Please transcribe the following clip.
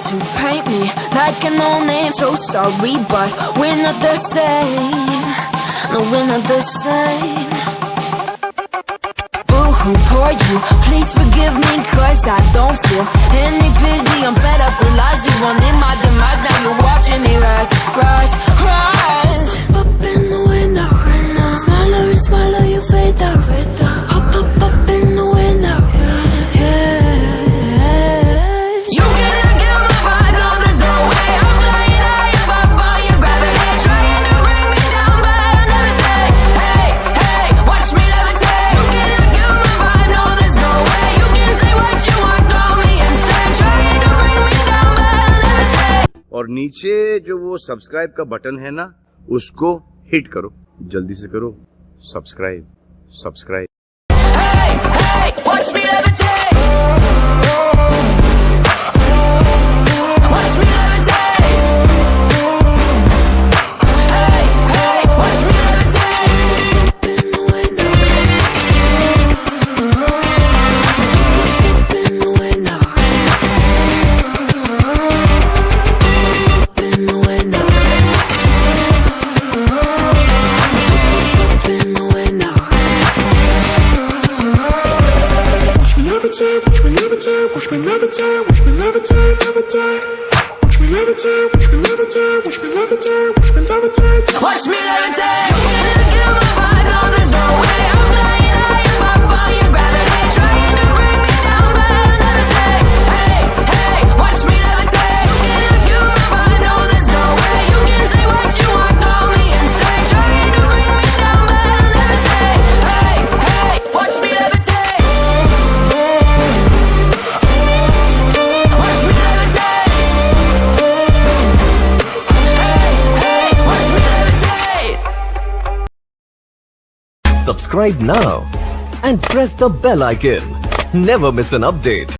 To paint me like a no-name, so sorry, but we're not the same. No, we're not the same. Boo-hoo, poor you, please forgive me, cause I don't feel any pity. I'm fed up with lies, you wanted my demise. Now you're watching me rise, rise, rise. Up in the window, smaller and smaller, you fade out. Up, up, up in the window, yeah. You cannot get my vibe, no, there's no way. I'm flying high above all your gravity, trying to bring me down, but I'll never stay. Hey, hey, watch me levitate. You cannot get my vibe, no, there's no way. You can say what you want, call me insane, trying to bring me down, but I'll never stay. और नीचे जो वो subscribe का button है ना, उसको hit करो, जल्दी से करो, subscribe, subscribe. Hey, hey, watch me levitate. Watch me levitate. Hey, hey, watch me levitate. Up in the window. Up in the window. Up in the window. Up in the window. Watch me levitate, watch me levitate, watch me levitate, watch me levitate, levitate. Watch me levitate, watch me levitate, watch me levitate, watch me levitate. Watch me levitate. You cannot kill my vibe, no, there's no way. I'm flying high above all your gravity, trying to bring me down, but I'll never stay. Hey, hey, watch me levitate. You cannot kill my vibe, no, there's no way. You can say what you want, call me insane, trying to bring me down, but I'll never stay. Hey, hey, watch me levitate. Watch me levitate. Hey, hey, watch me levitate. Subscribe now and press the bell icon. Never miss an update.